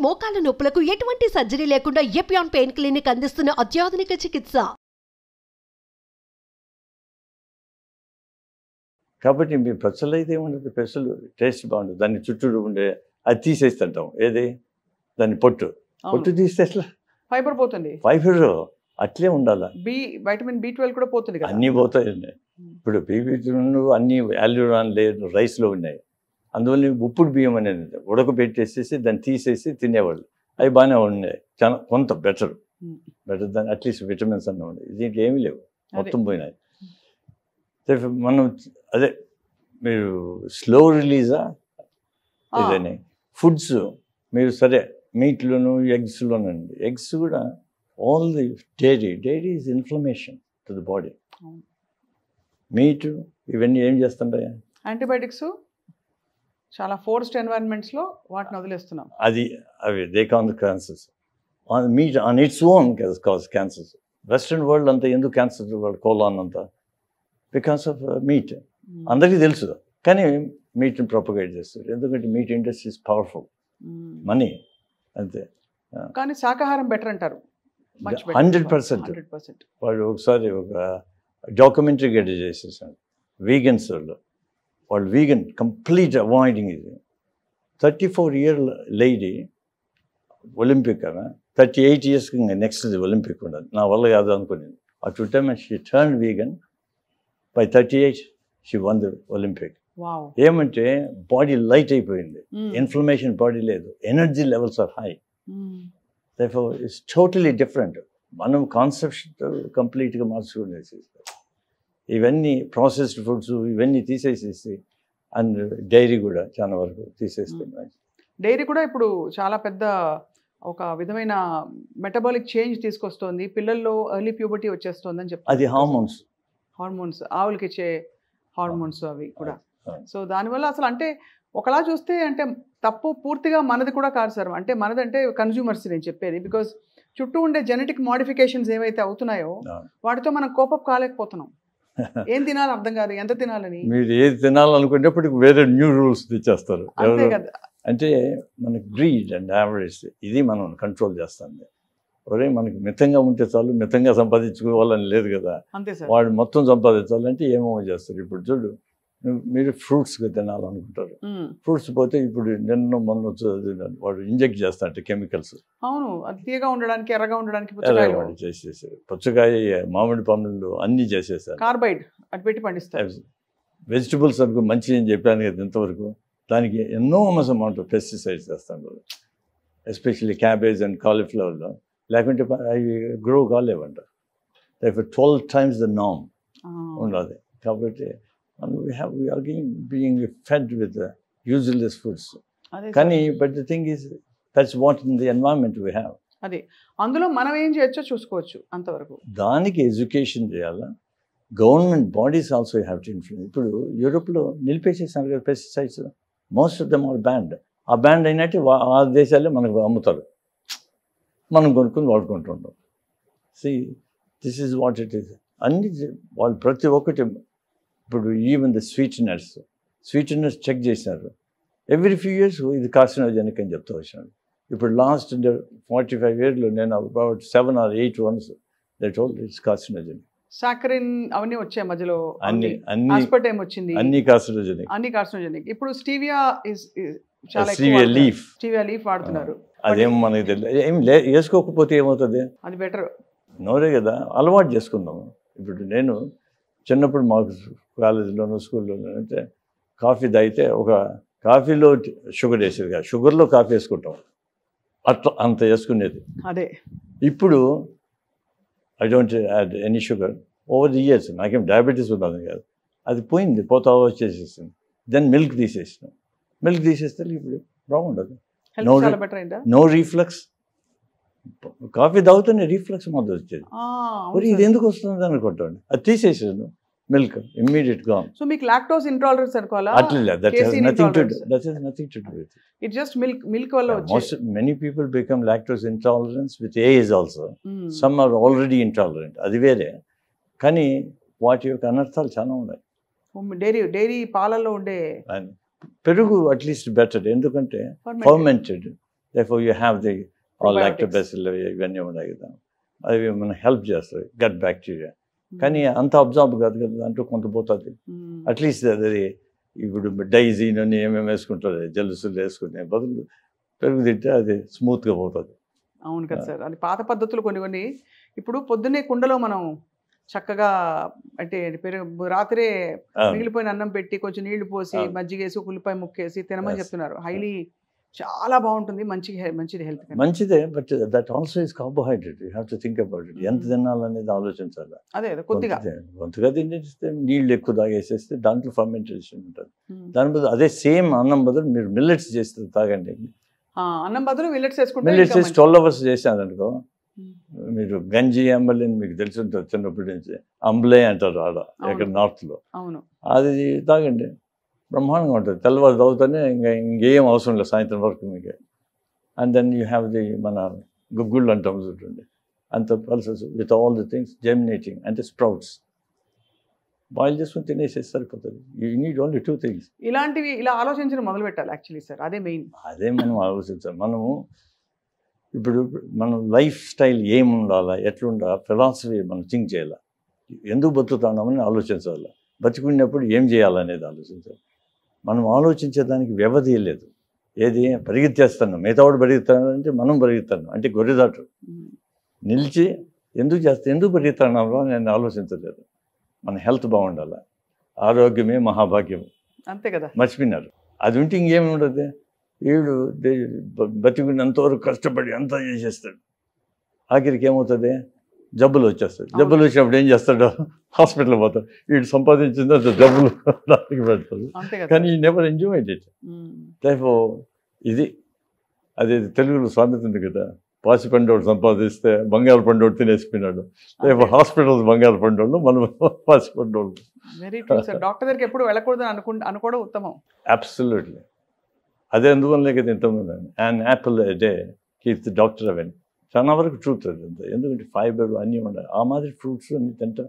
మోకాల నొప్పులకు ఎటువంటి సర్జరీ లేకుండా ఎపియాన్ పెయిన్ క్లినిక్ అందిస్తున్న అత్యాధునిక చికిత్స. కాబట్టి మీ పచ్చళ్ళు అయితే ఏముండదు, పెసలు టేస్ట్ బాగుంటుంది. దాన్ని చుట్టూ ఉండే అది తీసేస్తుంటాం, ఏది దాన్ని పొట్టు తీస్తే అట్లా ఫైబర్ పోతుంది. ఫైబర్ అట్లే ఉండాలి. వైటమిన్ B12 కూడా పోతుంది కదా. అన్నీ పోతాయండి. ఇప్పుడు B12 అన్ని యాల్యూరాన్ లేదు రైస్లో ఉన్నాయి. అందువల్ల ఉప్పుడు బియ్యం అనేది ఉడకబెట్టేసేసి దాన్ని తీసేసి తినేవాళ్ళు. అవి బాగానే ఉన్నాయి, చాలా కొంత బెటర్ దాని అట్లీస్ట్ విటమిన్స్ అన్న ఉన్నాయి. దీంట్లో ఏమీ లేవు, మొత్తం పోయినాయి. మనం అదే మీరు స్లో రిలీజా ఇదని ఫుడ్స్ మీరు సరే మీట్లోను ఎగ్స్లోనండి. ఎగ్స్ కూడా all the dairy is inflammation to the body. Meet ఇవన్నీ ఏం చేస్తుంటాయి, యాంటీబయాటిక్స్ చాలా ఫోర్స్డ్ ఎన్వైరన్మెంట్స్లో వాటిని వదిలేస్తున్నాం. అవి they can cancers meat on its own cause cancers. Western world అంతా ఎందుకు క్యాన్సర్ వరల్డ్ కోలాన్ అంతా బికాస్ ఆఫ్ మీట్. అందరికీ తెలుసు కానీ మీట్ని ప్రొపగేట్ చేస్తారు, ఎందుకంటే meat industry is powerful, money అంతే. కానీ శాకాహారం బెటర్ అంటారు. 100%. వాళ్ళు ఒకసారి ఒక డాక్యుమెంటరీ గడ్డ చేసేసారు వీగన్స్ వాళ్ళు వీగన్ కంప్లీట్ అవాయిడింగ్ ఇది. 34-year లేడీ ఒలింపిక్ ఆమె, 38 years నెక్స్ట్ ఒలింపిక్ ఉండదు. నా వల్ల కాదు అనుకునేది. ఆ to time she turn vegan. By 38 she won the Olympic. ఏమంటే బాడీ లైట్ అయిపోయింది, ఇన్ఫ్లమేషన్ బాడీ లేదు, energy levels are high. Therefore, it's totally different. మనం కాన్సెప్ట్ కంప్లీట్గా మార్చుకునేసి ఇవన్నీ ప్రాసెస్డ్ ఫుడ్స్ ఇవన్నీ తీసేసేసి అండ్ డైరీ కూడా చాలా వరకు తీసేస్తున్నాయి. డైరీ కూడా ఇప్పుడు చాలా పెద్ద ఒక విధమైన మెటబాలిక్ చేంజ్ తీసుకొస్తుంది. పిల్లల్లో ఎర్లీ ప్యూబర్టీ వచ్చేస్తుంది అని చెప్తారు. అది హార్మోన్స్ ఆవులకి ఇచ్చే హార్మోన్స్ అవి కూడా. సో దానివల్ల అసలు అంటే ఒకలా చూస్తే అంటే తప్పు పూర్తిగా మనది కూడా కాదు సార్. అంటే మనదంటే కన్జ్యూమర్స్ నేను చెప్పేది. బికాజ్ చుట్టూ ఉండే జెనెటిక్ మోడిఫికేషన్స్ ఏవైతే అవుతున్నాయో వాటితో మనం కోపప్ కాలేకపోతున్నాం. ఏం తినాలి అర్థం కాదు, ఎంత తినాలని. మీరు ఏది తినాలనుకునేప్పటికి వేరే న్యూ రూల్స్ తెచ్చేస్తారు. అంటే మనకి గ్రీడ్ అండ్ యావరేజ్ ఇది మనం కంట్రోల్ చేస్తుంది. ఒరే మనకి మితంగా ఉంటే చాలు, మితంగా సంపాదించుకోవాలని లేదు కదా. వాడు మొత్తం సంపాదించాలంటే ఏమో చేస్తారు. ఇప్పుడు చూడు, మీరు ఫ్రూట్స్గా తినాలనుకుంటారు, ఫ్రూట్స్ పోతే ఇప్పుడు నిన్న మొన్న వాడు ఇంజెక్ట్ చేస్తారంటే కెమికల్స్. అవును, అది తీయగా ఉండడానికి ఎర్రగా ఉండడానికి చేసేసారు. పుచ్చకాయ, మామిడి పండ్లు అన్నీ చేసేసారు, కార్బైడ్ అటు పెట్టి పండిస్తారు. వెజిటబుల్స్ అనుకో మంచిది అని చెప్పాను కదా ఇంతవరకు, దానికి ఎన్నో అమౌంట్ ఆఫ్ పెస్టిసైడ్స్ చేస్తాను, ఎస్పెషల్లీ క్యాబేజ్ అండ్ కాలీఫ్లవర్లో. లేకుంటే అవి గ్రో కాలేవంట. 12 times the norm ఉండాలి. కాబట్టి we are being fed with useless foods. కానీ but the thing is that's what in the environment we have. అదే అందులో మనం ఏం చేయొచ్చో చూసుకోవచ్చు అంతవరకు. దానికి ఎడ్యుకేషన్ చేయాలా, government bodies also have to influence. ఇప్పుడు యూరోప్లో నిలిపేసేసారు కదా pesticides, most of them are banned. ఆ బ్యాండ్ అయినట్టు ఆ దేశాలే మనకు అమ్ముతారు, మనం కొనుక్కొని వాడుకుంటుంటాం. This is what it is. అన్ని వాళ్ళు ప్రతి ఒక్కటి ఇప్పుడు ఈవెన్ ద స్వీటనర్స్ చెక్ చేశారు. ఎవ్రీ ఫ్యూ ఇయర్స్ ఇది కార్సినోజెనిక్ అని చెప్తూ వచ్చాను. ఇప్పుడు లాస్ట్ 45 years నేను about 7 or 8 ones that all it's carcinogenic. Saccharin అవన్నీ వచ్చాయి మధ్యలో, అన్ని ఆస్పర్టేమ్ వచ్చింది, అన్ని కార్సినోజెనిక్. ఇప్పుడు స్టీవియా లీఫ్ వాడుతున్నారు. అదేమో మనకి తెలియదు. ఏం వేసుకోకపోతే ఏమవుతుంది, అది బెటర్ నోరే కదా, అలవాటు చేసుకుందాము. ఇప్పుడు నేను చిన్నప్పుడు మాకు కాలేజీలోనూ స్కూల్లోనూ అంటే కాఫీ తాగితే ఒక కాఫీలో షుగర్ వేసేది కాదు, షుగర్లో కాఫీ వేసుకుంటాం, అట్లా అంత వేసుకునేది. అదే ఇప్పుడు I don't add any sugar. Over the years నాకేం డయాబెటీస్ ఉన్నది కాదు, అది పోయింది, పోతా వచ్చేసేసింది. దెన్ మిల్క్ తీసేస్తే ఇప్పుడు బాగుండదు. No reflux. కాఫీ తాగుతూనే రీఫ్లక్స్ మొదలు వచ్చేది. ఇది ఎందుకు వస్తుంది అనుకుంటాను, అది తీసేసాను. మిల్క్ ఇమ్మీడియట్ గా. సో మీకు లాక్టోస్ ఇంటాలరెన్స్ అనుకోవాలా? అట్లా that has nothing to do with it. It's just milk వల్ల వచ్చే. Many people become lactose intolerant with age also. Some are already intolerant. అది వేరే. కానీ వాటి యొక్క అనర్థాలు చాలా ఉన్నాయి. డైరీ పాలల్లో ఉండే పెరుగు అట్లీస్ట్ బెటర్, ఎందుకంటే fermented therefore you have the all Probiotics. lactobacilli ఇవన్నీ ఉన్నాయి కదా, అవి మనకు హెల్ప్ చేస్తాయి గట్ బ్యాక్టీరియా. కానీ అంత అబ్జార్బ్ కాదు కదా, దాంట్లో కొంత పోతుంది. అట్లీస్ట్ అది ఇప్పుడు డైజీన్ అని ఏమేమి వేసుకుంటారు, జలుసులు వేసుకునే బదులు పెరుగు తింటే అది స్మూత్గా పోతుంది. అవును కదా సార్, అది పాత పద్ధతులు కొన్ని. ఇప్పుడు పొద్దున్నే కుండలో మనం చక్కగా అంటే పెరుగు రాత్రే మిగిలిపోయిన అన్నం పెట్టి కొంచెం నీళ్లు పోసి మజ్జిగేసి ఉల్లిపాయ ముక్కేసి తినమని చెప్తున్నారు. హైలీ చాలా బాగుంటుంది, మంచిది హెల్త్. మంచిదే, but that also is carbohydrate. You have to think about it. ఎంత తినాలనేది ఆలోచించాలి. అదే కొద్దిగా తినేస్తే నీళ్ళు ఎక్కువ తాగేసేస్తే దాంట్లో ఫర్మెంటేషన్ ఉంటుంది. దాని బదులు అదే సేమ్ అన్నం బదులు మీరు మిల్లెట్స్ చేస్తే తాగండి. అన్నం బదులు మిల్లెట్స్ వేసుకుంటే మిల్లెట్స్ వేసి 12 hours చేశారనుకో, మీరు గంజి అంబలి మీకు తెలిసి ఉంటుంది చిన్నప్పటి నుంచి, అంబలే అంటారు ఆడ ఇక్కడ నార్త్లో. అది తాగండి, బ్రహ్మాండంగా ఉంటుంది. తెల్లవారు తాగుతానే ఇంకేం అవసరం లేదు సాయంత్రం వరకు మీకు. And then you have the మన గుగ్గుళ్ళు అంటాం చూడండి, అంత pulses with all the things germinating అంటే స్ప్రౌట్స్ బాయిల్ చేసుకుని తినేసేసి సరిపోతుంది. You need only 2 things. ఇలాంటివి ఇలా ఆలోచించడం మొదలు పెట్టాలి యాక్చువల్లీ సార్, అదే మెయిన్. అదే మనం ఆలోచించాలి. మనము ఇప్పుడు మనం లైఫ్ స్టైల్ ఏమి ఉండాలా, ఎట్లుండాలా, ఫిలాసఫీ మనం థింక్ చేయాలి. ఎందుకు బతుకుతున్నామని ఆలోచించాలి, బతుకున్నప్పుడు ఏం చేయాలనేది ఆలోచించాలి. మనం ఆలోచించేదానికి వ్యవధి లేదు. ఏది పరిగెత్తేస్తున్నాం, మిగతావాడు పరిగెత్తానంటే మనం పరిగెత్తాను అంటే గొర్రెదాటు నిలిచి ఎందుకు పరిగెత్తున్నామో నేను ఆలోచించలేదు. మన హెల్త్ బాగుండాలి, ఆరోగ్యమే మహాభాగ్యం, అంతే కదా, మర్చిపోయినారు. అది ఉంటే ఇంకేమి ఉండదు. వీడు బతికినంతవరకు కష్టపడి అంతా చేసేస్తాడు, ఆఖరికి ఏమవుతుంది, జబ్బులు వచ్చేస్తాయి. జబ్బులు వచ్చినప్పుడు ఏం చేస్తాడు, హాస్పిటల్ పోతాడు. వీడు సంపాదించింది జబ్బులు దానికి పెడతాడు, కానీ ఈ నెవర్ ఎంజాయ్ ఇట్. ఇది అదే తెలుగులో సామెత ఉంది కదా, పాసి పండోడు సంపాదిస్తే బంగారు పండోడు తినేసిపోయినాడు. రేపు హాస్పిటల్ బంగారు పండోళ్ళు, మనం పాసి పండోళ్ళు. Very true sir. డాక్టర్ దగ్గరికి ఎప్పుడు వెళ్ళకూడదు అనుకోవడం ఉత్తమం. అబ్సల్యూట్లీ. అదే అందువల్లే కదా ఇంతమంది and Apple day keeps the doctor away. చాలా వరకు ట్రూత్ అది అంతా. ఎందుకంటే ఫైబర్ అన్నీ ఉండాలి. ఆ మాదిరి ఫ్రూట్స్ అన్ని తింటాం,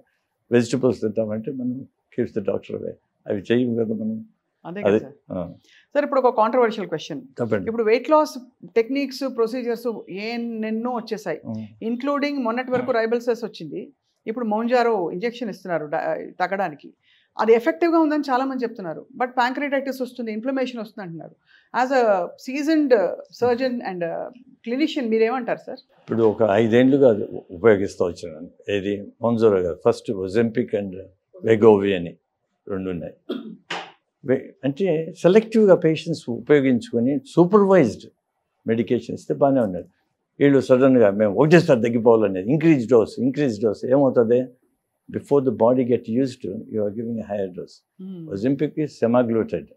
వెజిటబుల్స్ తింటామంటే మనం కీప్స్ ది డాక్టర్ అవే. అవి చేయము కదా మనం. అదే సార్. ఇప్పుడు ఒక కాంట్రవర్షియల్ క్వశ్చన్. ఇప్పుడు వెయిట్ లాస్ టెక్నిక్స్, ప్రొసీజర్స్ ఎన్నెన్నో వచ్చేసాయి, ఇంక్లూడింగ్ మొన్నటి వరకు రైబల్సెస్ వచ్చింది. ఇప్పుడు మౌంజారో ఇంజెక్షన్ ఇస్తున్నారు తగ్గడానికి. అది ఎఫెక్టివ్గా ఉందని చాలామంది చెప్తున్నారు. బట్ ప్యాంక్రియాటైటిస్ వస్తుంది, ఇన్ఫ్లమేషన్ వస్తుంది అంటున్నారు. As a seasoned surgeon and clinician మీరేమంటారు సార్? ఇప్పుడు ఒక 5 ఏళ్ళుగా ఉపయోగిస్తూ వచ్చినాను. ఏది మౌంజారో కాదు, ఫస్ట్ ఒజెంపిక్ అండ్ వెగోవి అని 2 ఉన్నాయి. అంటే సెలెక్టివ్గా పేషెంట్స్ ఉపయోగించుకొని సూపర్వైజ్డ్ మెడికేషన్ ఇస్తే బాగానే ఉన్నది. వీళ్ళు సడన్గా మేము ఒకటేసారి తగ్గిపోవాలనేది ఇంక్రీజ్ డోస్ ఏమవుతుంది, before the body get used you are giving a higher dose. Ozempic is semaglutide,